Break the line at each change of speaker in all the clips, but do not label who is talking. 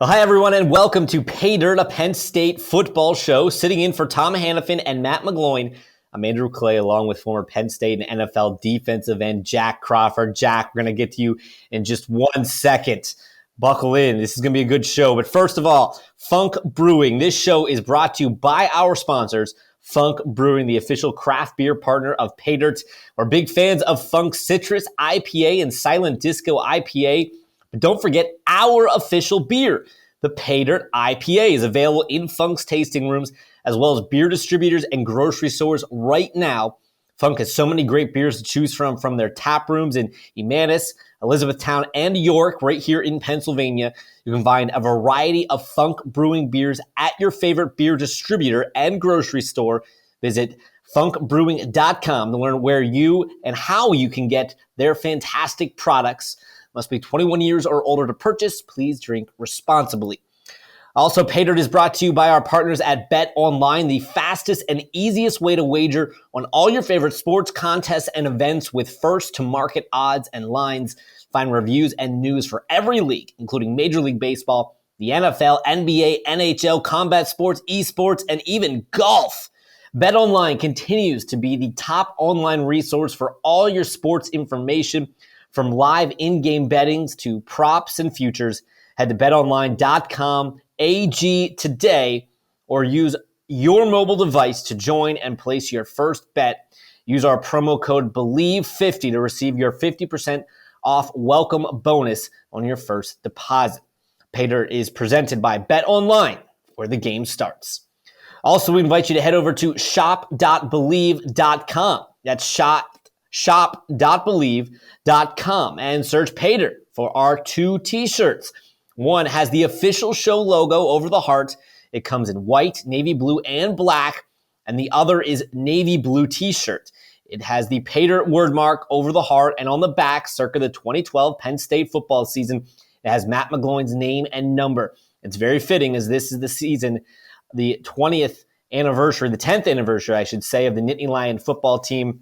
Well, hi, everyone, and welcome to PAYDIRT, a Penn State football show. Sitting in for Tom Hannafin and Matt McGloin, I'm Andrew Clay, along with former Penn State and NFL defensive end Jack Crawford. Jack, we're going to get to you in just 1 second. Buckle in. This is going to be a good show. But first of all, Funk Brewing. This show is brought to you by our sponsors, Funk Brewing, the official craft beer partner of PAYDIRT. We're big fans of Funk Citrus IPA and Silent Disco IPA. But don't forget our official beer. The PAYDIRT IPA is available in Funk's tasting rooms, as well as beer distributors and grocery stores right now. Funk has so many great beers to choose from their tap rooms in Emmaus, Elizabethtown, and York, right here in Pennsylvania. You can find a variety of Funk Brewing beers at your favorite beer distributor and grocery store. Visit funkbrewing.com to learn where you and how you can get their fantastic products. Must be 21 years or older to purchase. Please drink responsibly. Also, PAYDIRT is brought to you by our partners at Bet Online, the fastest and easiest way to wager on all your favorite sports, contests, and events with first-to-market odds and lines. Find reviews and news for every league, including Major League Baseball, the NFL, NBA, NHL, combat sports, esports, and even golf. Bet Online continues to be the top online resource for all your sports information, from live in-game bettings to props and futures. Head to betonline.com AG today or use your mobile device to join and place your first bet. Use our promo code BELIEVE50 to receive your 50% off welcome bonus on your first deposit. PAYDIRT is presented by Bet Online, where the game starts. Also, we invite you to head over to shop.believe.com. That's shop.believe.com and search PAYDIRT for our 2 t-shirts. One has the official show logo over the heart. It comes in white, navy blue, and black. And the other is navy blue t-shirt. It has the PAYDIRT word mark over the heart, and on the back, circa the 2012 Penn State football season, it has Matt McGloin's name and number. It's very fitting, as this is the season, the 10th anniversary, I should say, of the Nittany Lion football team.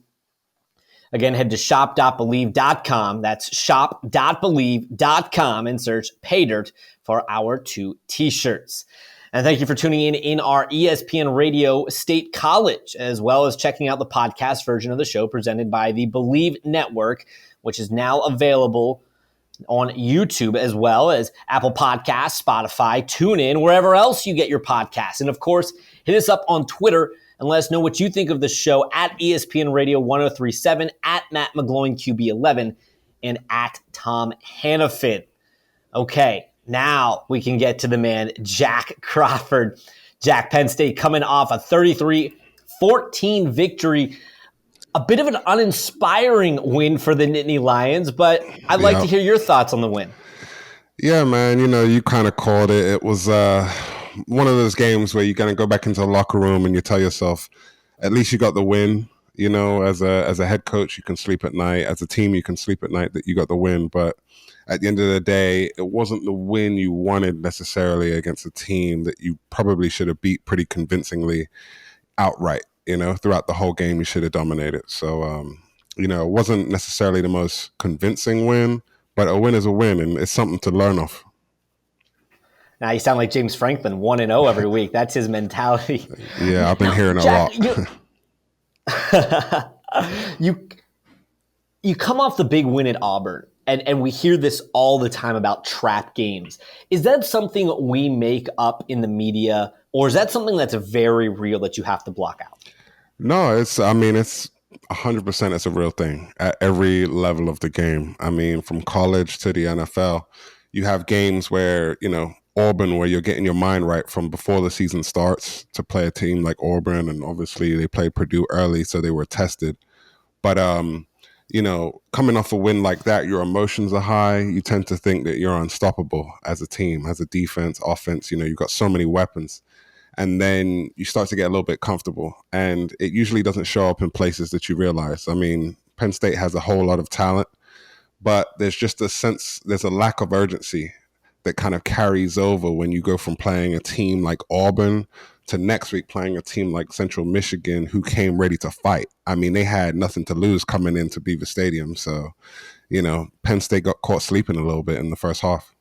Again, head to shop.believe.com. That's shop.believe.com and search PAYDIRT for our 2 t-shirts. And thank you for tuning in our ESPN Radio State College, as well as checking out the podcast version of the show presented by the Believe Network, which is now available on YouTube, as well as Apple Podcasts, Spotify, TuneIn, wherever else you get your podcasts. And of course, hit us up on Twitter and let us know what you think of the show at ESPN Radio 1037, at Matt McGloin QB11, and at Tom Hannafin. Okay, now we can get to the man, Jack Crawford. Jack, Penn State coming off a 33-14 victory. A bit of an uninspiring win for the Nittany Lions, but I'd like to hear your thoughts on the win.
Yeah, man, you kind of called it. It was one of those games where you're going to go back into the locker room and you tell yourself, at least you got the win. As a head coach, you can sleep at night. As a team, you can sleep at night that you got the win. But at the end of the day, it wasn't the win you wanted necessarily against a team that you probably should have beat pretty convincingly outright. Throughout the whole game, you should have dominated. So, it wasn't necessarily the most convincing win, but a win is a win, and it's something to learn off.
Now you sound like James Franklin, 1-0 every week. That's his mentality.
Yeah, I've been hearing
Jack,
a
lot. You come off the big win at Auburn, and we hear this all the time about trap games. Is that something we make up in the media, or is that something that's very real that you have to block out?
No, it's 100%. It's a real thing at every level of the game. From college to the NFL, you have games where, Auburn, where you're getting your mind right from before the season starts to play a team like Auburn. And obviously they played Purdue early, so they were tested. But, coming off a win like that, your emotions are high. You tend to think that you're unstoppable as a team, as a defense, offense. You've got so many weapons. And then you start to get a little bit comfortable. And it usually doesn't show up in places that you realize. Penn State has a whole lot of talent, but there's just there's a lack of urgency that kind of carries over when you go from playing a team like Auburn to next week playing a team like Central Michigan, who came ready to fight. They had nothing to lose coming into Beaver Stadium. So, Penn State got caught sleeping a little bit in the first half.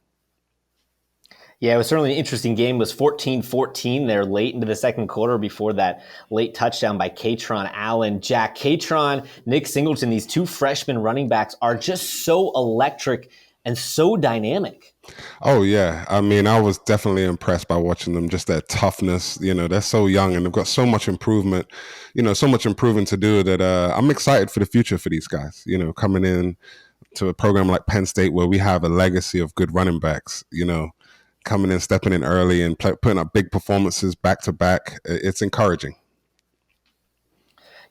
Yeah, it was certainly an interesting game. It was 14-14 there late into the second quarter before that late touchdown by Katron Allen. Jack, Katron, Nick Singleton, these two freshman running backs are just so electric and so dynamic.
Oh yeah, I mean, I was definitely impressed by watching them. Just their toughness, they're so young and they've got so much improvement, so much improving to do that I'm excited for the future for these guys. Coming in to a program like Penn State where we have a legacy of good running backs. Coming in, stepping in early, and putting up big performances back to back. It's encouraging.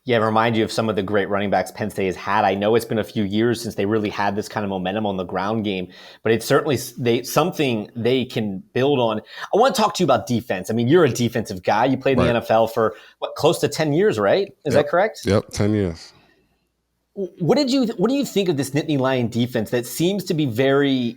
Yeah, remind you of some of the great running backs Penn State has had. I know it's been a few years since they really had this kind of momentum on the ground game, but it's certainly something they can build on. I want to talk to you about defense. I mean, you're a defensive guy. You played in the NFL for close to 10 years, right? Is that correct?
Yep, 10 years.
What do you think of this Nittany Lion defense that seems to be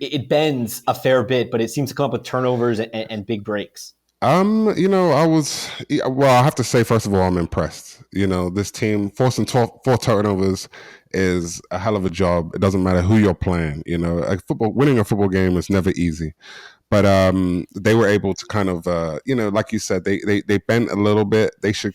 it bends a fair bit, but it seems to come up with turnovers and big breaks?
I have to say, first of all, I'm impressed. This team forcing four turnovers is a hell of a job. It doesn't matter who you're playing. Winning a football game is never easy. But they were able to kind of, like you said, they bent a little bit. They should,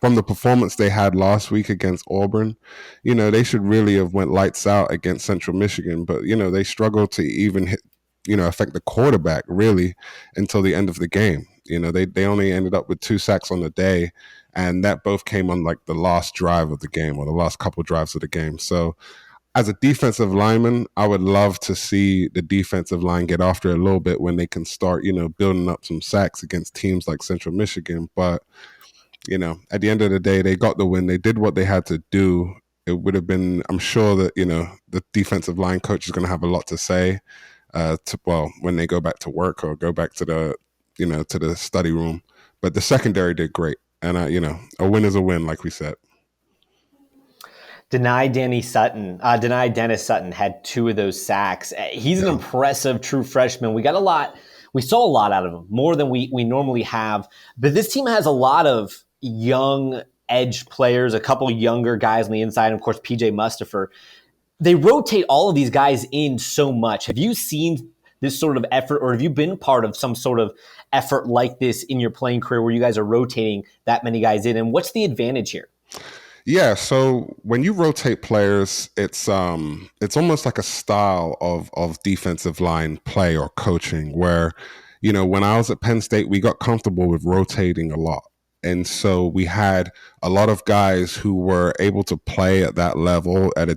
from the performance they had last week against Auburn, they should really have went lights out against Central Michigan. But, they struggled to even hit, affect the quarterback really until the end of the game. They only ended up with 2 sacks on the day, and that both came on like the last drive of the game or the last couple drives of the game. So as a defensive lineman, I would love to see the defensive line get after it a little bit when they can start, building up some sacks against teams like Central Michigan. But, at the end of the day, they got the win. They did what they had to do. It would have been, I'm sure that, the defensive line coach is going to have a lot to say when they go back to work or go back to the, to the study room. But the secondary did great. And, a win is a win, like we said.
Dennis Sutton had 2 of those sacks. He's an impressive true freshman. We saw a lot out of him, more than we normally have. But this team has a lot of young edge players, a couple younger guys on the inside, and of course, PJ Mustipher. They rotate all of these guys in so much. Have you seen this sort of effort, or have you been part of some sort of effort like this in your playing career where you guys are rotating that many guys in? And what's the advantage here?
Yeah, so when you rotate players, it's almost like a style of defensive line play or coaching where, when I was at Penn State, we got comfortable with rotating a lot. And so we had a lot of guys who were able to play at that level, at a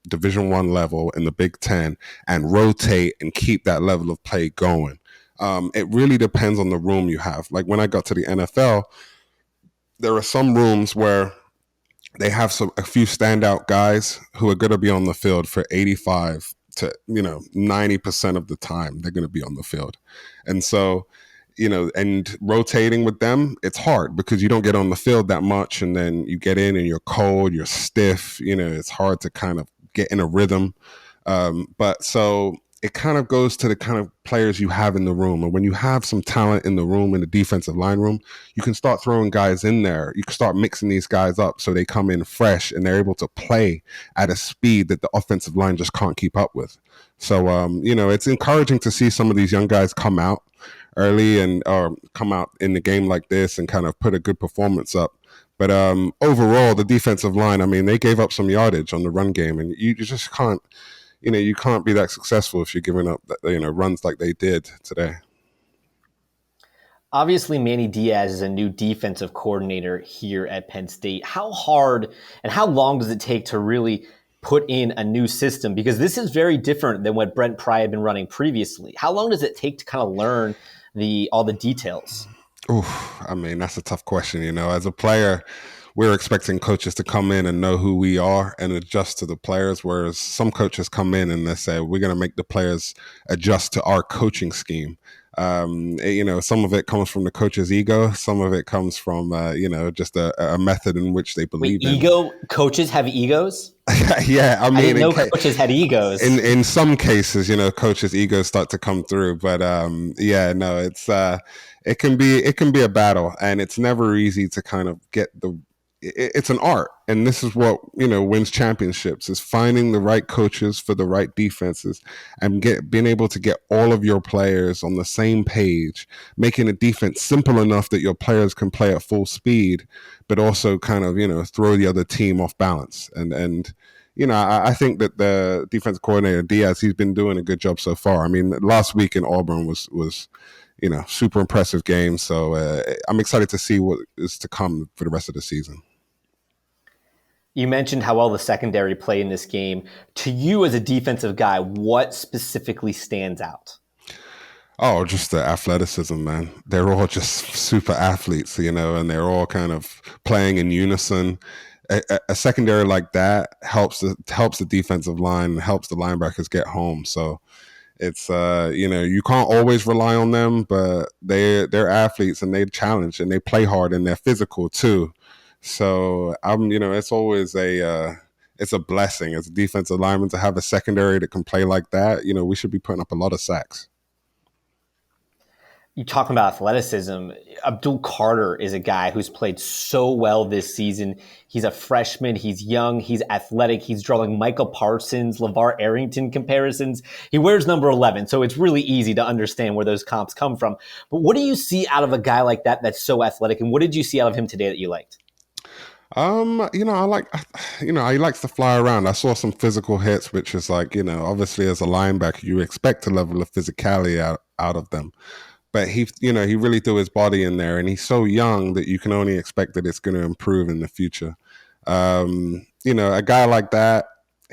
Division I level in the Big Ten, and rotate and keep that level of play going. It really depends on the room you have. Like when I got to the NFL, there are some rooms where they have a few standout guys who are going to be on the field for 85 to 90% of the time. They're going to be on the field. And so, and rotating with them, it's hard because you don't get on the field that much, and then you get in and you're cold, you're stiff, it's hard to kind of get in a rhythm. But so it kind of goes to the kind of players you have in the room. And when you have some talent in the room, in the defensive line room, you can start throwing guys in there. You can start mixing these guys up so they come in fresh and they're able to play at a speed that the offensive line just can't keep up with. So, it's encouraging to see some of these young guys come out early and come out in the game like this and kind of put a good performance up. But overall, the defensive line, I mean, they gave up some yardage on the run game, and you just can't, you can't be that successful if you're giving up, runs like they did today.
Obviously, Manny Diaz is a new defensive coordinator here at Penn State. How hard and how long does it take to really put in a new system? Because this is very different than what Brent Pry had been running previously. How long does it take to kind of learn all the details?
I mean, that's a tough question. As a player, we're expecting coaches to come in and know who we are and adjust to the players, whereas some coaches come in and they say, we're going to make the players adjust to our coaching scheme. Some of it comes from the coach's ego. Some of it comes from, just a method in which they believe in.
Coaches have egos?
Yeah, I mean,
didn't know coaches had egos.
In some cases, coaches' egos start to come through. But it's it can be a battle, and it's never easy to kind of get the it's an art, and this is what wins championships, is finding the right coaches for the right defenses, and being able to get all of your players on the same page, making a defense simple enough that your players can play at full speed, but also kind of throw the other team off balance. And I think that the defense coordinator Diaz, he's been doing a good job so far. I mean, last week in Auburn was super impressive game. So I'm excited to see what is to come for the rest of the season.
You mentioned how well the secondary played in this game. To you as a defensive guy, what specifically stands out?
Oh, just the athleticism, man. They're all just super athletes, and they're all kind of playing in unison. A secondary like that helps the defensive line, helps the linebackers get home. So it's you can't always rely on them, but they're athletes, and they challenge and they play hard, and they're physical too. So it's always it's a blessing as a defensive lineman to have a secondary that can play like that. We should be putting up a lot of sacks.
You talking about athleticism. Abdul Carter is a guy who's played so well this season. He's a freshman. He's young. He's athletic. He's drawing Michael Parsons, LeVar Arrington comparisons. He wears number 11, so it's really easy to understand where those comps come from. But what do you see out of a guy like that that's so athletic, and what did you see out of him today that you liked?
He likes to fly around. I saw some physical hits, which is like, obviously as a linebacker, you expect a level of physicality out of them. But he really threw his body in there, and he's so young that you can only expect that it's going to improve in the future. A guy like that,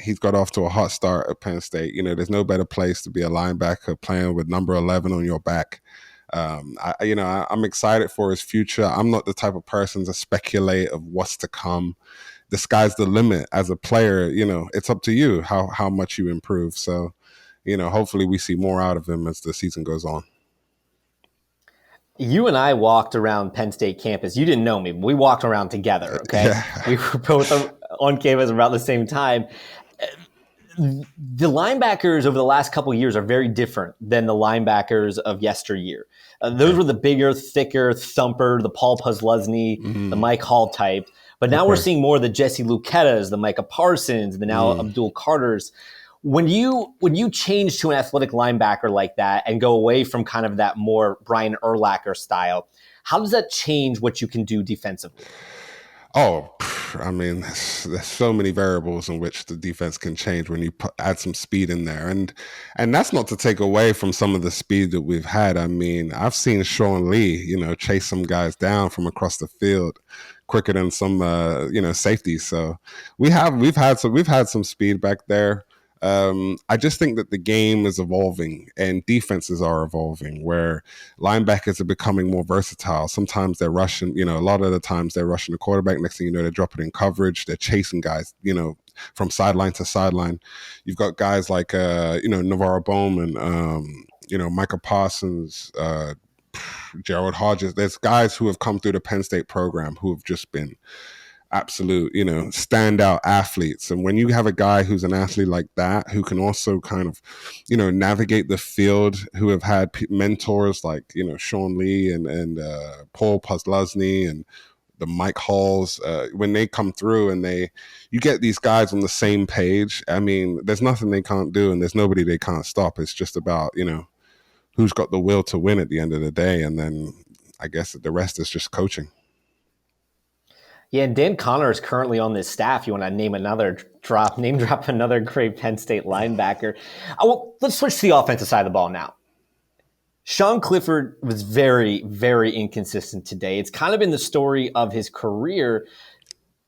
he's got off to a hot start at Penn State. There's no better place to be a linebacker playing with number 11 on your back. I'm excited for his future. I'm not the type of person to speculate of what's to come. The sky's the limit. As a player, it's up to you how much you improve. So, hopefully we see more out of him as the season goes on.
You and I walked around Penn State campus. You didn't know me, but we walked around together, okay? Yeah. We were both on campus around the same time. The linebackers over the last couple of years are very different than the linebackers of yesteryear. Those were the bigger, thicker, thumper, the Paul Posluszny, the Mike Hall type. But now we're seeing more of the Jesse Lukettas, the Micah Parsons, the now Abdul Carters. When you change to an athletic linebacker like that and go away from kind of that more Brian Urlacher style, how does that change what you can do defensively?
Oh, I mean, there's so many variables in which the defense can change when you add some speed in there. And that's not to take away from some of the speed that we've had. I mean, I've seen Sean Lee, chase some guys down from across the field quicker than some, safeties. So we've had some speed back there. I just think that the game is evolving and defenses are evolving, where linebackers are becoming more versatile. Sometimes they're rushing, a lot of the times they're rushing the quarterback. Next thing you know, they're dropping in coverage. They're chasing guys, from sideline to sideline. You've got guys like, Navarro Bowman, Micah Parsons, Gerald Hodges. There's guys who have come through the Penn State program who have just been absolute, standout athletes. And when you have a guy who's an athlete like that, who can also kind of, navigate the field, who have had mentors like, Sean Lee and Paul Posluszny and the Mike Halls, when they come through and you get these guys on the same page, I mean, there's nothing they can't do and there's nobody they can't stop. It's just about, who's got the will to win at the end of the day. And then I guess the rest is just coaching.
Yeah, and Dan Connor is currently on this staff. You want to name drop another great Penn State linebacker. Let's switch to the offensive side of the ball now. Sean Clifford was very, very inconsistent today. It's kind of been the story of his career,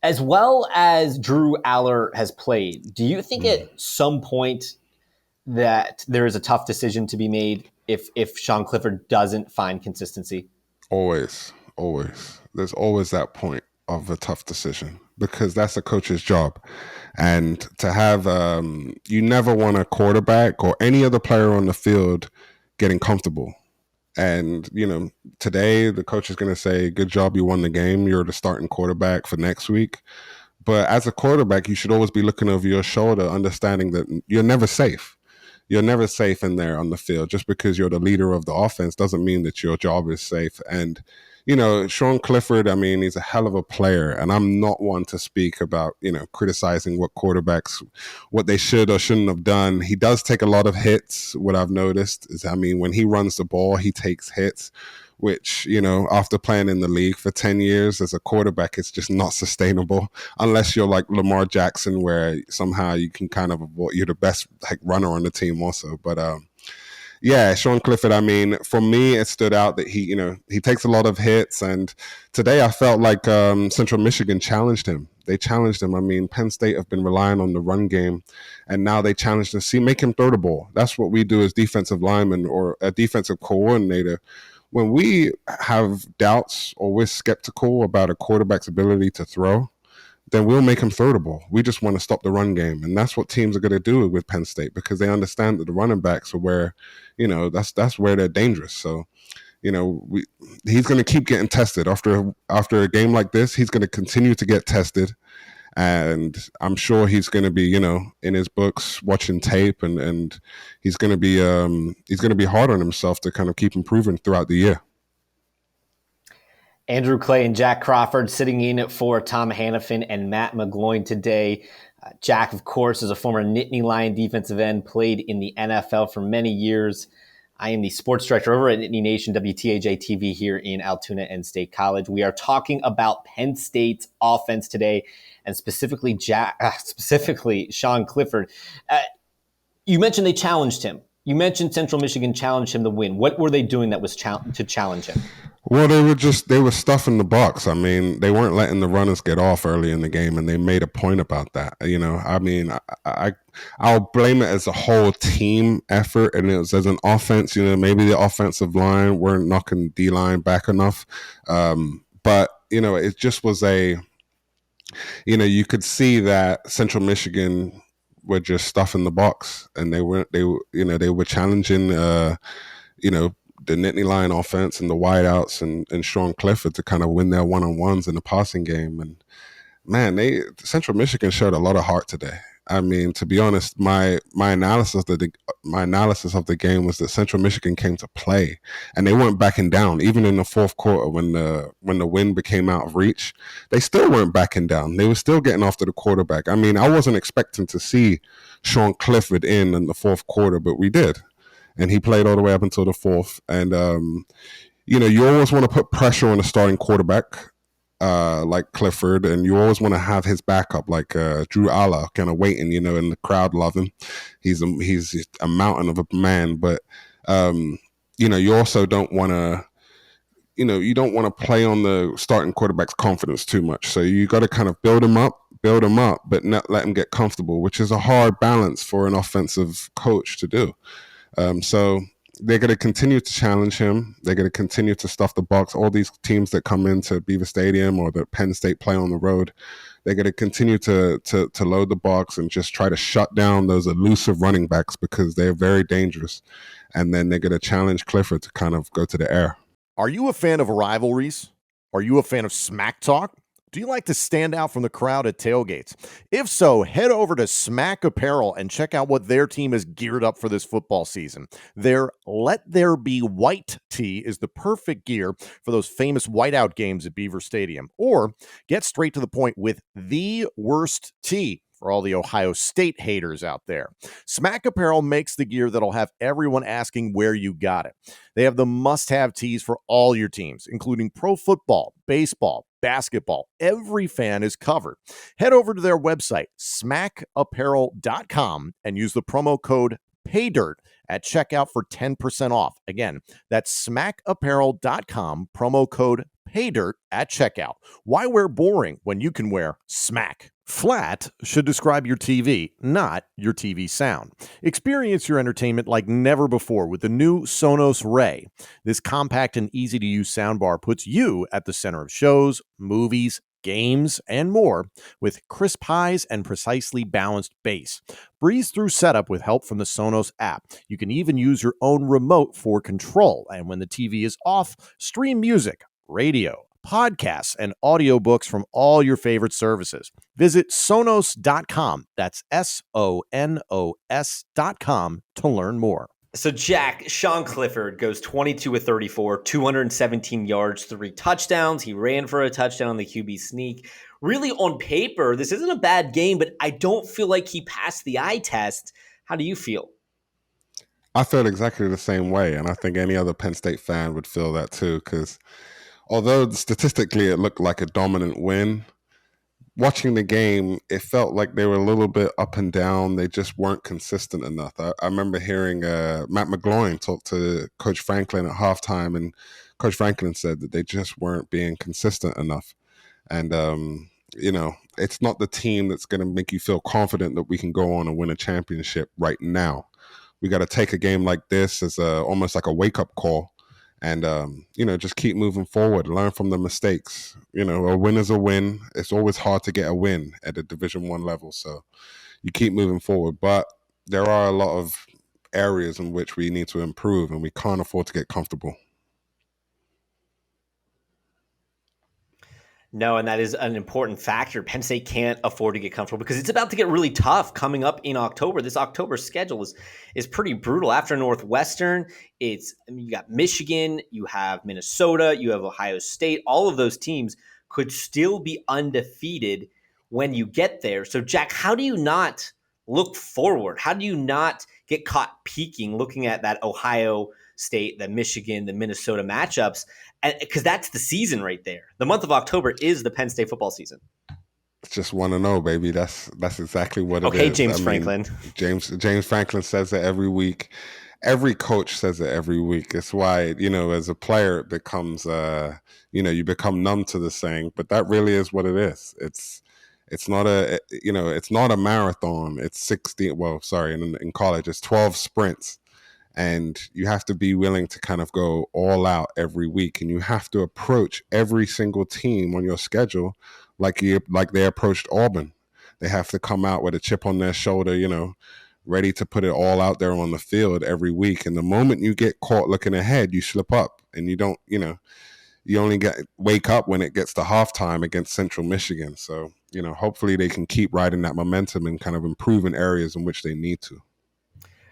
as well as Drew Aller has played. Do you think at some point that there is a tough decision to be made if Sean Clifford doesn't find consistency?
Always. There's always that point of a tough decision, because that's a coach's job. And to have, you never want a quarterback or any other player on the field getting comfortable. And, today the coach is going to say, good job, you won the game. You're the starting quarterback for next week. But as a quarterback, you should always be looking over your shoulder, understanding that you're never safe. You're never safe in there on the field. Just because you're the leader of the offense doesn't mean that your job is safe. And Sean Clifford, I mean, he's a hell of a player, and I'm not one to speak about, criticizing what quarterbacks, what they should or shouldn't have done. He does take a lot of hits. What I've noticed is, I mean, when he runs the ball, he takes hits, which, after playing in the league for 10 years as a quarterback, it's just not sustainable unless you're like Lamar Jackson, where somehow you can kind of avoid, you're the best like runner on the team also. But, yeah, Sean Clifford, I mean, for me, it stood out that he takes a lot of hits. And today I felt like Central Michigan challenged him. They challenged him. I mean, Penn State have been relying on the run game, and now they challenged him. Make him throw the ball. That's what we do as defensive linemen or a defensive coordinator. When we have doubts or we're skeptical about a quarterback's ability to throw, then we'll make them throw the ball. We just want to stop the run game. And that's what teams are going to do with Penn State, because they understand that the running backs are where, that's where they're dangerous. So, he's going to keep getting tested. After a game like this, he's going to continue to get tested. And I'm sure he's going to be, in his books watching tape, and he's going to be hard on himself to kind of keep improving throughout the year.
Andrew Clay and Jack Crawford sitting in for Tom Hannafin and Matt McGloin today. Jack, of course, is a former Nittany Lion defensive end, played in the NFL for many years. I am the sports director over at Nittany Nation WTAJ TV here in Altoona and State College. We are talking about Penn State's offense today, and specifically Sean Clifford. You mentioned they challenged him. You mentioned Central Michigan challenged him to win. What were they doing that was to challenge him?
Well, they were stuffing the box. I mean, they weren't letting the runners get off early in the game, and they made a point about that. I mean, I'll blame it as a whole team effort, and it was as an offense. Maybe the offensive line weren't knocking D-line back enough, but it just was you could see that Central Michigan were just stuffing the box, and they were challenging, the Nittany Lion offense and the wideouts and Sean Clifford to kind of win their one-on-ones in the passing game. And man, Central Michigan showed a lot of heart today. I mean, to be honest, my analysis of the game was that Central Michigan came to play, and they weren't backing down. Even in the fourth quarter, when the wind became out of reach, they still weren't backing down. They were still getting after the quarterback. I mean, I wasn't expecting to see Sean Clifford in the fourth quarter, but we did. And he played all the way up until the fourth. And, you always want to put pressure on a starting quarterback like Clifford, and you always want to have his backup like Drew Alla kind of waiting, and the crowd love him. He's a mountain of a man. But, you also don't want to, you don't want to play on the starting quarterback's confidence too much. So you got to kind of build him up, but not let him get comfortable, which is a hard balance for an offensive coach to do. So they're going to continue to challenge him. They're going to continue to stuff the box. All these teams that come into Beaver Stadium or that Penn State play on the road, they're going to continue to load the box and just try to shut down those elusive running backs, because they're very dangerous. And then they're going to challenge Clifford to kind of go to the air.
Are you a fan of rivalries? Are you a fan of smack talk? Do you like to stand out from the crowd at tailgates? If so, head over to Smack Apparel and check out what their team is geared up for this football season. Their Let There Be White tee is the perfect gear for those famous whiteout games at Beaver Stadium. Or get straight to the point with the worst tee for all the Ohio State haters out there. Smack Apparel makes the gear that'll have everyone asking where you got it. They have the must-have tees for all your teams, including pro football, baseball, basketball. Every fan is covered. Head over to their website, smackapparel.com, and use the promo code PAYDIRT at checkout for 10% off. Again, that's smackapparel.com, promo code PAYDIRT at checkout. Why wear boring when you can wear smack? Flat should describe your TV, not your TV sound. Experience your entertainment like never before with the new Sonos Ray. This compact and easy-to-use soundbar puts you at the center of shows, movies, games, and more with crisp highs and precisely balanced bass. Breeze through setup with help from the Sonos app. You can even use your own remote for control. And when the TV is off, stream music, radio, podcasts, and audiobooks from all your favorite services. Visit Sonos.com, that's Sonos.com, to learn more.
So, Jack, Sean Clifford goes 22 of 34, 217 yards, 3 touchdowns. He ran for a touchdown on the QB sneak. Really, on paper, this isn't a bad game, but I don't feel like he passed the eye test. How do you feel?
I felt exactly the same way, and I think any other Penn State fan would feel that too, because although statistically it looked like a dominant win, watching the game, it felt like they were a little bit up and down. They just weren't consistent enough. I remember hearing Matt McGloin talk to Coach Franklin at halftime, and Coach Franklin said that they just weren't being consistent enough. And, it's not the team that's going to make you feel confident that we can go on and win a championship right now. We got to take a game like this as almost like a wake-up call and just keep moving forward, learn from the mistakes. A win is a win. It's always hard to get a win at a Division I level, so you keep moving forward. But there are a lot of areas in which we need to improve, and we can't afford to get comfortable.
No, and that is an important factor. Penn State can't afford to get comfortable because it's about to get really tough coming up in October. This October schedule is pretty brutal. After Northwestern, you got Michigan, you have Minnesota, you have Ohio State. All of those teams could still be undefeated when you get there. So, Jack, how do you not look forward? How do you not get caught peeking looking at that Ohio State, the Michigan, the Minnesota matchups? Because that's the season right there. The month of October is the Penn State football season.
It's just 1-0, baby. That's exactly what it is.
Okay, James Franklin.
James Franklin says it every week. Every coach says it every week. It's why, as a player, it becomes, you become numb to the saying. But that really is what it is. It's not a marathon. It's 16. Well, sorry, in college, it's 12 sprints. And you have to be willing to kind of go all out every week, and you have to approach every single team on your schedule like they approached Auburn. They have to come out with a chip on their shoulder, ready to put it all out there on the field every week. And the moment you get caught looking ahead, you slip up, and you don't, you only wake up when it gets to halftime against Central Michigan. So, hopefully they can keep riding that momentum and kind of improve in areas in which they need to.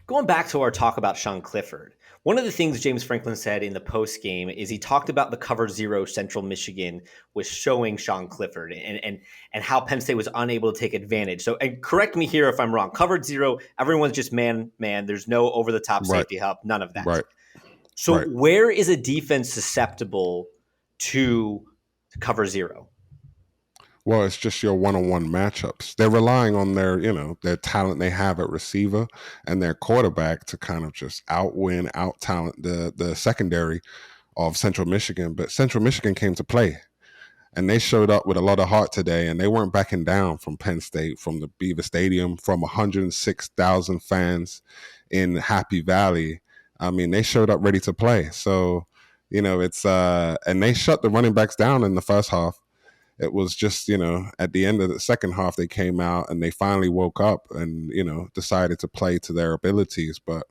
Going back to our talk about Sean Clifford, one of the things James Franklin said in the post game is he talked about the cover zero Central Michigan was showing Sean Clifford and how Penn State was unable to take advantage. So, and correct me here if I'm wrong. Covered zero, everyone's just man. There's no over the top safety help, none of that.
Right.
So, where is a defense susceptible to cover zero?
Well, it's just your one-on-one matchups. They're relying on their talent they have at receiver and their quarterback to kind of just out-talent the secondary of Central Michigan. But Central Michigan came to play, and they showed up with a lot of heart today, and they weren't backing down from Penn State, from the Beaver Stadium, from 106,000 fans in Happy Valley. I mean, they showed up ready to play. So, it's and they shut the running backs down in the first half. It was just, at the end of the second half, they came out and they finally woke up and, decided to play to their abilities. But,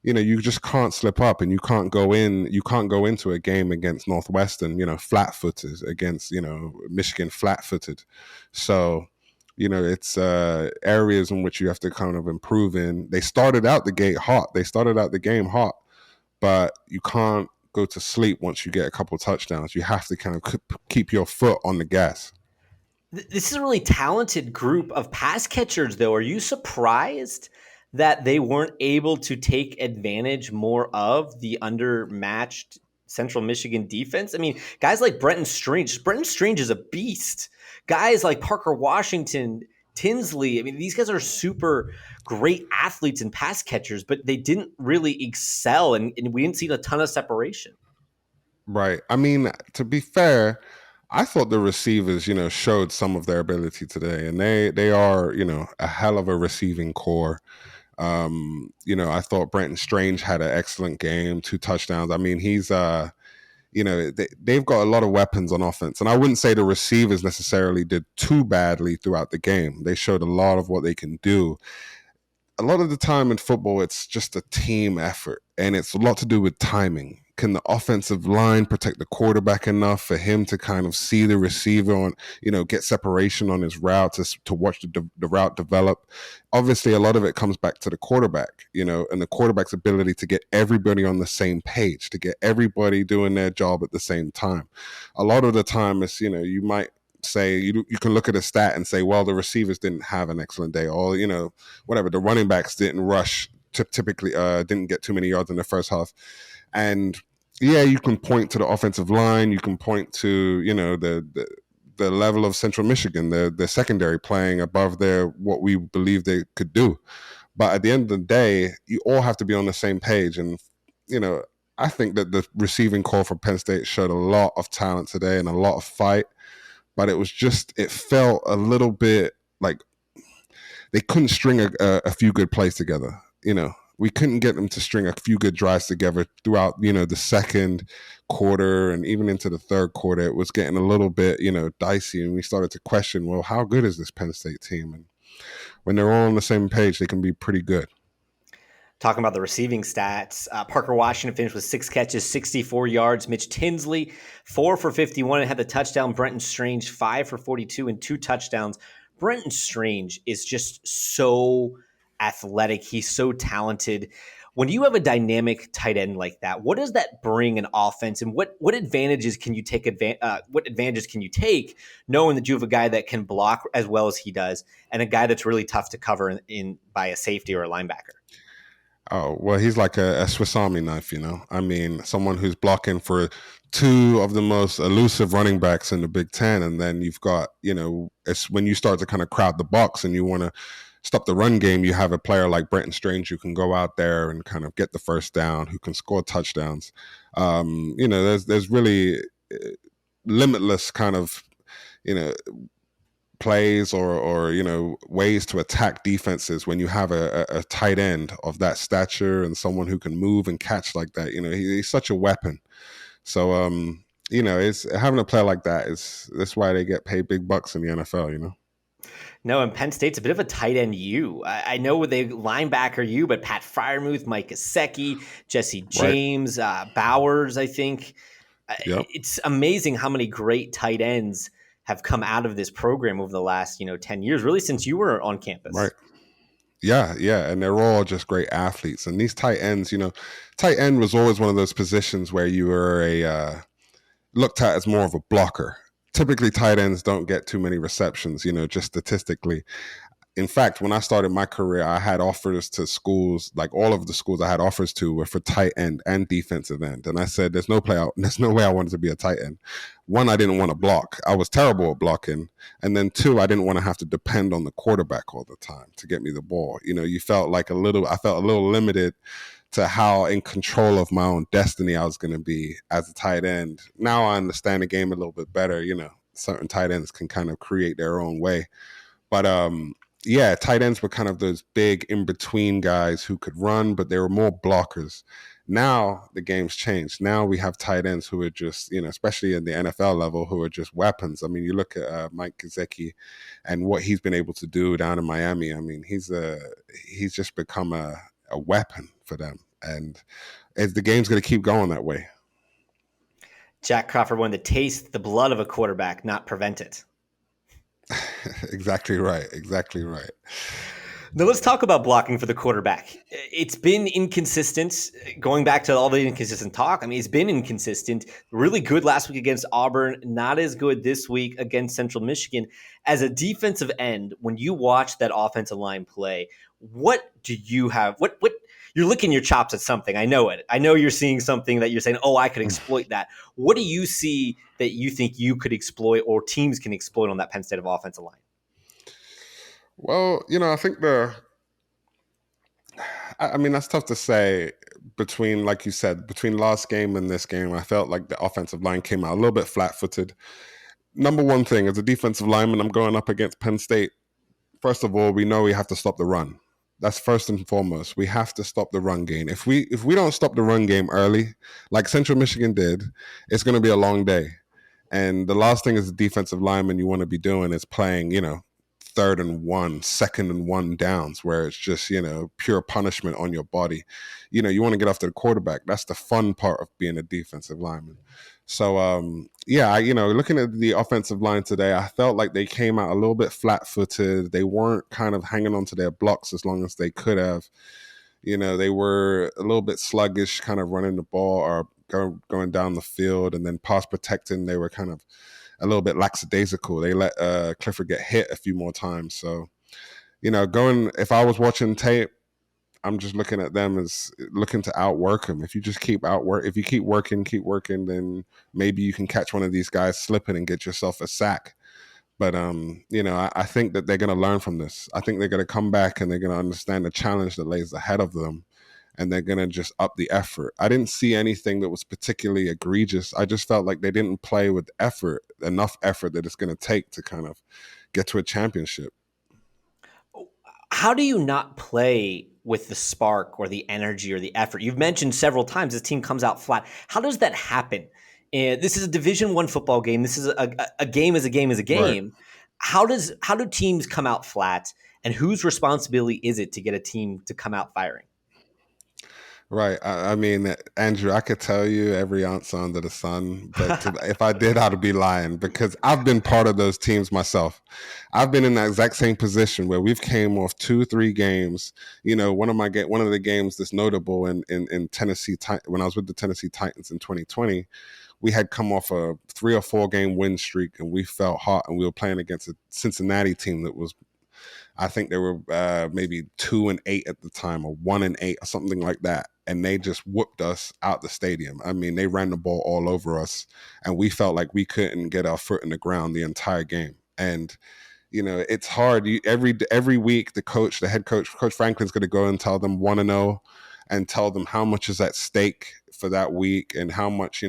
you just can't slip up, and you can't go into a game against Northwestern, flat-footed, against, Michigan flat-footed. So, it's areas in which you have to kind of improve in. They started out the game hot, but you can't go to sleep once you get a couple of touchdowns. You have to kind of keep your foot on the gas.
This is a really talented group of pass catchers, though. Are you surprised that they weren't able to take advantage more of the undermatched Central Michigan defense? I mean, guys like Brenton Strange is a beast. Guys like Parker Washington, Tinsley, I mean, these guys are super great athletes and pass catchers, but they didn't really excel, and we didn't see a ton of separation.
Right. I mean, to be fair, I thought the receivers, showed some of their ability today, and they are, a hell of a receiving core. I thought Brenton Strange had an excellent game, 2 touchdowns. I mean, he's they've got a lot of weapons on offense, and I wouldn't say the receivers necessarily did too badly throughout the game. They showed a lot of what they can do. A lot of the time in football, it's just a team effort, and it's a lot to do with timing. Can the offensive line protect the quarterback enough for him to kind of see the receiver on, get separation on his route to watch the route develop? Obviously, a lot of it comes back to the quarterback, and the quarterback's ability to get everybody on the same page, to get everybody doing their job at the same time. A lot of the time, it's, you might say you can look at a stat and say, well, the receivers didn't have an excellent day, or whatever, the running backs didn't rush, typically didn't get too many yards in the first half. And yeah, you can point to the offensive line, you can point to the level of Central Michigan, the secondary playing above what we believe they could do. But at the end of the day, you all have to be on the same page. And I think that the receiving core for Penn State showed a lot of talent today and a lot of fight. But it felt a little bit like they couldn't string a few good plays together. We couldn't get them to string a few good drives together throughout, the second quarter and even into the third quarter. It was getting a little bit, dicey, and we started to question, well, how good is this Penn State team? And when they're all on the same page, they can be pretty good.
Talking about the receiving stats, Parker Washington finished with 6 catches, 64 yards. Mitch Tinsley, 4 for 51 and had the touchdown. Brenton Strange, 5 for 42 and 2 touchdowns. Brenton Strange is just so athletic. He's so talented. When you have a dynamic tight end like that, what does that bring an offense, and what advantages can you take? What advantages can you take knowing that you have a guy that can block as well as he does, and a guy that's really tough to cover in by a safety or a linebacker?
Oh, well, he's like a Swiss Army knife, I mean, someone who's blocking for 2 of the most elusive running backs in the Big Ten. And then you've got, it's when you start to kind of crowd the box and you want to stop the run game, you have a player like Brenton Strange who can go out there and kind of get the first down, who can score touchdowns. There's really limitless kind of, plays or ways to attack defenses when you have a tight end of that stature and someone who can move and catch like that. He's such a weapon. So it's having a player like that's why they get paid big bucks in the NFL.
No, and Penn State's a bit of a tight end U. I know they linebacker U, but Pat Freiermuth, Mike Gesicki, Jesse James, right. Bowers, I think. Yep. It's amazing how many great tight ends have come out of this program over the last, 10 years, really since you were on campus.
Right. Yeah. And they're all just great athletes. And these tight ends, tight end was always one of those positions where you were looked at as more of a blocker. Typically, tight ends don't get too many receptions, just statistically. In fact, when I started my career, I had offers to schools, like all of the schools I had offers to were for tight end and defensive end. And I said, there's no way I wanted to be a tight end. 1, I didn't want to block. I was terrible at blocking. And then 2, I didn't want to have to depend on the quarterback all the time to get me the ball. I felt a little limited to how in control of my own destiny I was going to be as a tight end. Now I understand the game a little bit better. Certain tight ends can kind of create their own way. But, yeah, tight ends were kind of those big in-between guys who could run, but they were more blockers. Now the game's changed. Now we have tight ends who are just, especially in the NFL level, who are just weapons. I mean, you look at Mike Gesicki and what he's been able to do down in Miami. I mean, he's just become a weapon for them. And the game's going to keep going that way.
Jack Crawford wanted to taste the blood of a quarterback, not prevent it.
Exactly right.
Now let's talk about blocking for the quarterback. It's been inconsistent, going back to all the inconsistent talk. I mean, it's been inconsistent. Really good last week against Auburn, not as good this week against Central Michigan. As a defensive end, when you watch that offensive line play, what do you have? What you're licking your chops at something. I know it. I know you're seeing something that you're saying, oh, I could exploit that. What do you see that you think you could exploit or teams can exploit on that Penn State offensive line?
Well, I think that's tough to say between, like you said, between last game and this game. I felt like the offensive line came out a little bit flat-footed. Number one thing, as a defensive lineman, I'm going up against Penn State. First of all, we know we have to stop the run. That's first and foremost. We have to stop the run game. If we don't stop the run game early, like Central Michigan did, it's going to be a long day. And the last thing as a defensive lineman you want to be doing is playing, third and one, second and one downs where it's just, pure punishment on your body. You want to get after the quarterback. That's the fun part of being a defensive lineman. So, looking at the offensive line today, I felt like they came out a little bit flat-footed. They weren't kind of hanging on to their blocks as long as they could have. They were a little bit sluggish, kind of running the ball or going down the field, and then pass protecting, they were kind of a little bit lackadaisical. They let Clifford get hit a few more times. So, if I was watching tape, I'm just looking at them as looking to outwork them. If you just keep working, then maybe you can catch one of these guys slipping and get yourself a sack. But, I think that they're going to learn from this. I think they're going to come back and they're going to understand the challenge that lays ahead of them, and they're going to just up the effort. I didn't see anything that was particularly egregious. I just felt like they didn't play with enough effort that it's going to take to kind of get to a championship.
How do you not play with the spark or the energy or the effort? You've mentioned several times this team comes out flat. How does that happen? This is a Division I football game. This is a game is a game is a game. Right. How do teams come out flat, and whose responsibility is it to get a team to come out firing?
Right. I mean, Andrew, I could tell you every answer under the sun, but if I did, I'd be lying, because I've been part of those teams myself. I've been in that exact same position where we've came off 2-3 games. One of the games that's notable in Tennessee, when I was with the Tennessee Titans in 2020, we had come off a 3 or 4 game win streak, and we felt hot, and we were playing against a Cincinnati team that was, I think they were maybe 2-8 at the time, or 1-8 or something like that. And they just whooped us out the stadium. I mean, they ran the ball all over us, and we felt like we couldn't get our foot in the ground the entire game. And, it's hard. Every week, the head coach, Coach Franklin's going to go and tell them 1-0 and tell them how much is at stake for that week, and how much,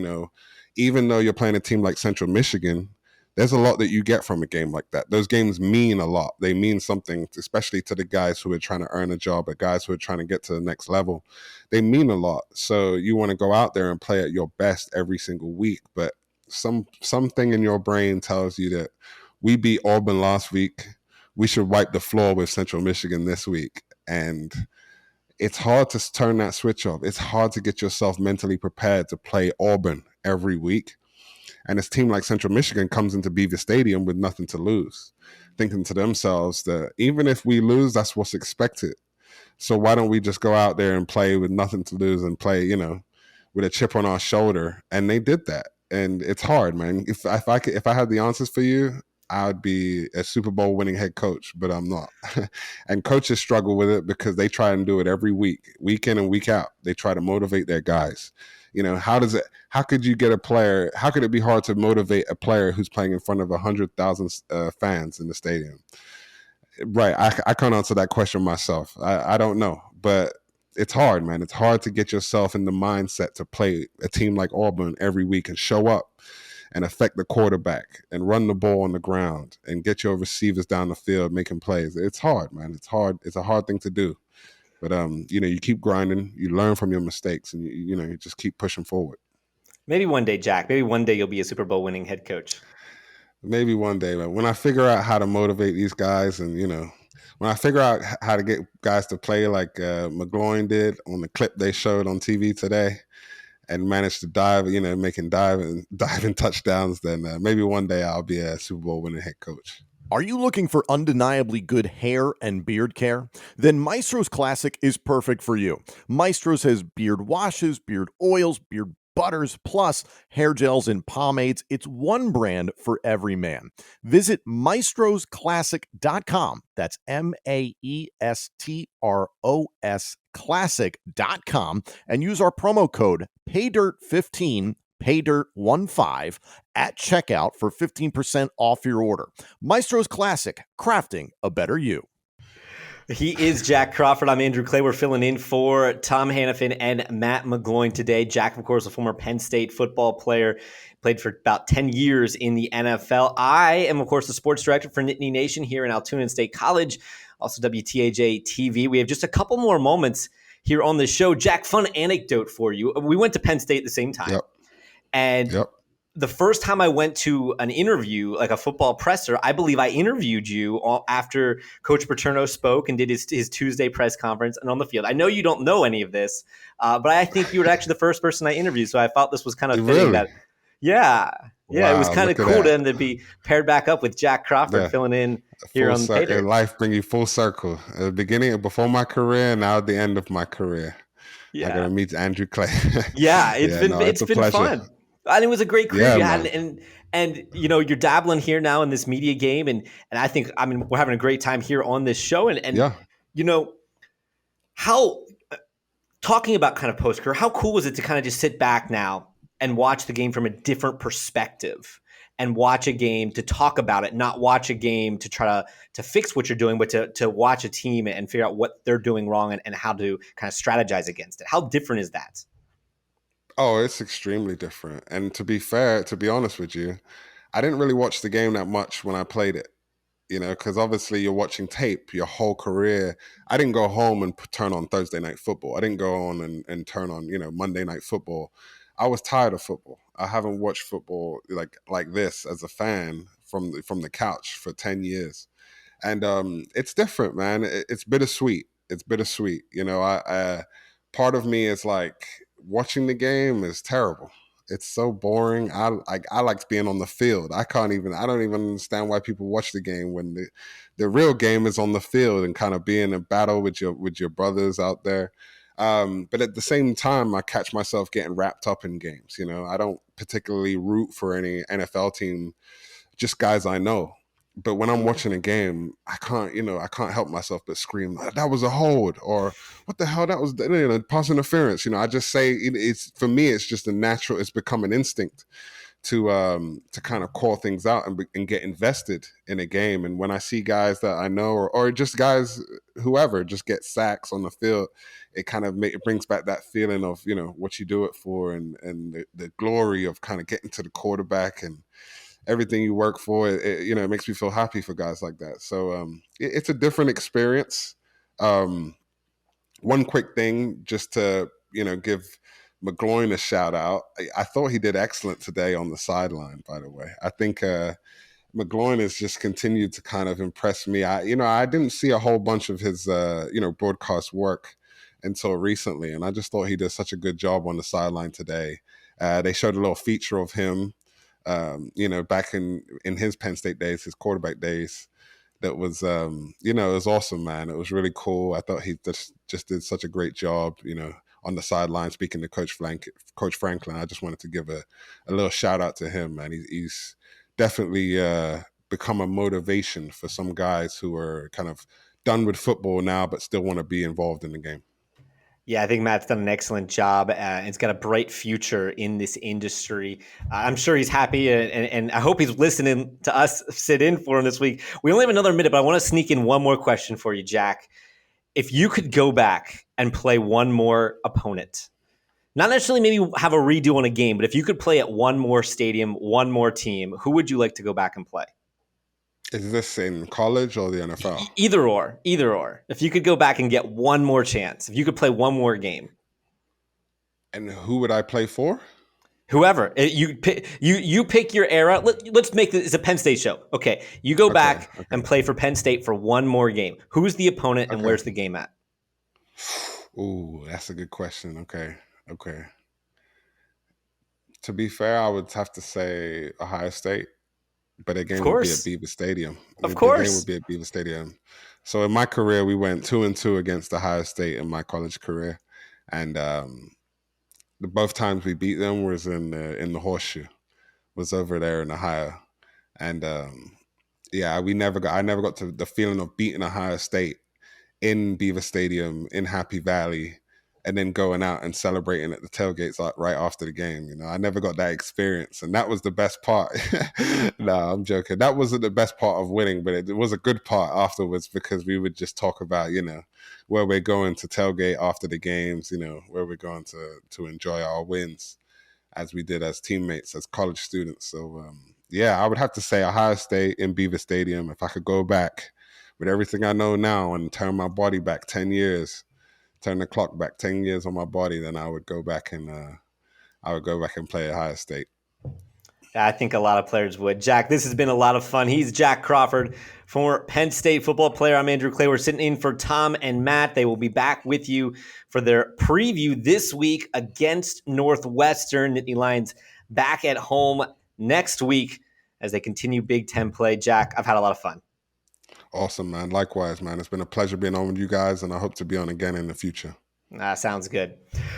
even though you're playing a team like Central Michigan, there's a lot that you get from a game like that. Those games mean a lot. They mean something, especially to the guys who are trying to earn a job, or guys who are trying to get to the next level. They mean a lot. So you want to go out there and play at your best every single week. But something in your brain tells you that we beat Auburn last week, we should wipe the floor with Central Michigan this week. And it's hard to turn that switch off. It's hard to get yourself mentally prepared to play Auburn every week. And this team like Central Michigan comes into Beaver Stadium with nothing to lose, thinking to themselves that even if we lose, that's what's expected. So why don't we just go out there and play with nothing to lose, and play, with a chip on our shoulder? And they did that. And it's hard, man. If I had the answers for you, I would be a Super Bowl winning head coach, but I'm not. And coaches struggle with it because they try and do it every week, week in and week out. They try to motivate their guys. How could you get a player? How could it be hard to motivate a player who's playing in front of 100,000 fans in the stadium? Right. I can't answer that question myself. I don't know, but it's hard, man. It's hard to get yourself in the mindset to play a team like Auburn every week and show up and affect the quarterback and run the ball on the ground and get your receivers down the field making plays. It's hard, man. It's hard. It's a hard thing to do. But, you keep grinding, you learn from your mistakes, and, you just keep pushing forward.
Maybe one day, Jack, you'll be a Super Bowl winning head coach.
Maybe one day, man. When I figure out how to motivate these guys, and, when I figure out how to get guys to play like McGloin did on the clip they showed on TV today, and managed to dive, making diving touchdowns, then maybe one day I'll be a Super Bowl winning head coach.
Are you looking for undeniably good hair and beard care? Then Maestro's Classic is perfect for you. Maestro's has beard washes, beard oils, beard butters, plus hair gels and pomades. It's one brand for every man. Visit maestrosclassic.com. That's MAESTROS classic.com and use our promo code PAYDIRT15, PAYDIRT15 at checkout for 15% off your order. Maestro's Classic, crafting a better you.
He is Jack Crawford. I'm Andrew Clay. We're filling in for Tom Hannafin and Matt McGloin today. Jack, of course, a former Penn State football player, played for about 10 years in the NFL. I am, of course, the sports director for Nittany Nation here in Altoona State College, also WTAJ TV. We have just a couple more moments here on the show. Jack, fun anecdote for you. We went to Penn State at the same time.
Yep.
And the first time I went to an interview, like a football presser, I believe I interviewed you after Coach Paterno spoke and did his Tuesday press conference and on the field. I know you don't know any of this, but I think you were actually the first person I interviewed. So I thought this was kind of fitting
Really?
that, yeah, it was
Wow,
kind of
look at
cool
that.
to be paired back up with Jack Crawford
The
filling in here
full
on Pay
circle.
Dirt.
Life bring you full circle. At the beginning, before my career, now at the end of my career. I got
Yeah.
to meet Andrew Clay.
Yeah,
Yeah, no, it's
it's
a
been
pleasure.
fun. And it was a great career
Yeah,
you had,
man.
and you're dabbling here now in this media game, and I think we're having a great time here on this show, and
Yeah.
you know how talking about kind of post career, how cool was it to kind of just sit back now and watch the game from a different perspective, and watch a game to talk about it, not watch a game to try to fix what you're doing, but to watch a team and figure out what they're doing wrong and how to kind of strategize against it. How different is that?
Oh, it's extremely different. And to be fair, to be honest with you, I didn't really watch the game that much when I played it, because obviously you're watching tape your whole career. I didn't go home and turn on Thursday night football. I didn't go on and turn on, Monday night football. I was tired of football. I haven't watched football like this as a fan from the couch for 10 years. And it's different, man. It's bittersweet. It's bittersweet. I part of me is like watching the game is terrible. It's so boring. I like being on the field. I don't even understand why people watch the game when the real game is on the field and kind of being in battle with your brothers out there. But at the same time, I catch myself getting wrapped up in games. I don't particularly root for any NFL team, just guys I know. But when I'm watching a game, I can't help myself but scream, "That was a hold!" or "What the hell? That was pass interference." I just say it's for me. It's just a natural. It's become an instinct to kind of call things out and get invested in a game. And when I see guys that I know or just guys whoever just get sacks on the field, it kind of it brings back that feeling of what you do it for and the glory of kind of getting to the quarterback and everything you work for. It makes me feel happy for guys like that. So it's a different experience. One quick thing just to give McGloin a shout out. I thought he did excellent today on the sideline, by the way. I think McGloin has just continued to kind of impress me. I didn't see a whole bunch of his broadcast work until recently, and I just thought he did such a good job on the sideline today. They showed a little feature of him back in his Penn State days, his quarterback days. That was, it was awesome, man. It was really cool. I thought he just did such a great job, on the sideline, speaking to Coach Franklin. I just wanted to give a little shout out to him, man. He's definitely become a motivation for some guys who are kind of done with football now, but still want to be involved in the game.
Yeah, I think Matt's done an excellent job. He's got a bright future in this industry. I'm sure he's happy, and I hope he's listening to us sit in for him this week. We only have another minute, but I want to sneak in one more question for you, Jack. If you could go back and play one more opponent, not necessarily maybe have a redo on a game, but if you could play at one more stadium, one more team, who would you like to go back and play?
Is this in college or the NFL?
Either or. If you could go back and get one more chance, if you could play one more game.
And who would I play for?
Whoever you pick your era. Let's make this a Penn State show. Okay, you go back and play for Penn State for one more game. Who's the opponent and where's the game at?
Ooh, that's a good question. Okay. To be fair, I would have to say Ohio State, but the game would be at Beaver Stadium.
Of course,
the game would be at Beaver Stadium. So in my career, we went 2-2 against Ohio State in my college career, and both times we beat them was in the Horseshoe, was over there in Ohio, and I never got to the feeling of beating Ohio State in Beaver Stadium in Happy Valley, and then going out and celebrating at the tailgates right after the game. I never got that experience, and that was the best part. No, I'm joking. That wasn't the best part of winning, but it was a good part afterwards because we would just talk about where we're going to tailgate after the games, where we're going to enjoy our wins as we did as teammates, as college students. So I would have to say Ohio State in Beaver Stadium. If I could go back with everything I know now and turn my body back 10 years, turn the clock back 10 years on my body, then I would go back and play Ohio State.
I think a lot of players would. Jack, this has been a lot of fun. He's Jack Crawford, former Penn State football player. I'm Andrew Clay. We're sitting in for Tom and Matt. They will be back with you for their preview this week against Northwestern. Nittany Lions back at home next week as they continue Big Ten play. Jack, I've had a lot of fun.
Awesome, man. Likewise, man. It's been a pleasure being on with you guys, and I hope to be on again in the future.
Sounds good.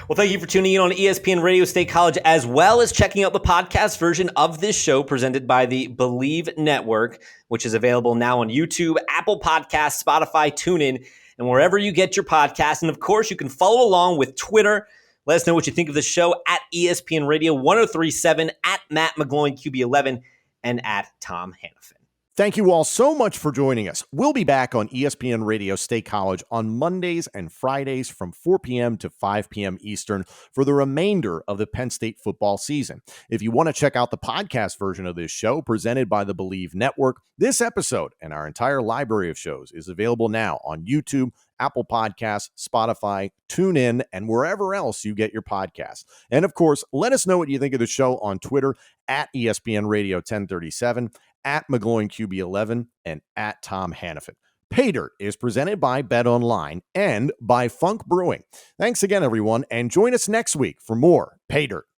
Well, thank you for tuning in on ESPN Radio State College, as well as checking out the podcast version of this show presented by the Believe Network, which is available now on YouTube, Apple Podcasts, Spotify, TuneIn, and wherever you get your podcasts. And of course, you can follow along with Twitter. Let us know what you think of the show at ESPN Radio 1037, at Matt McGloin QB11, and at Tom Hannafin.
Thank you all so much for joining us. We'll be back on ESPN Radio State College on Mondays and Fridays from 4 p.m. to 5 p.m. Eastern for the remainder of the Penn State football season. If you want to check out the podcast version of this show presented by the Believe Network, this episode and our entire library of shows is available now on YouTube, Apple Podcasts, Spotify, TuneIn, and wherever else you get your podcasts. And of course, let us know what you think of the show on Twitter at ESPN Radio 1037, at McGloin QB11, and at Tom Hannafin. PAYDIRT is presented by BetOnline and by Funk Brewing. Thanks again, everyone, and join us next week for more PAYDIRT.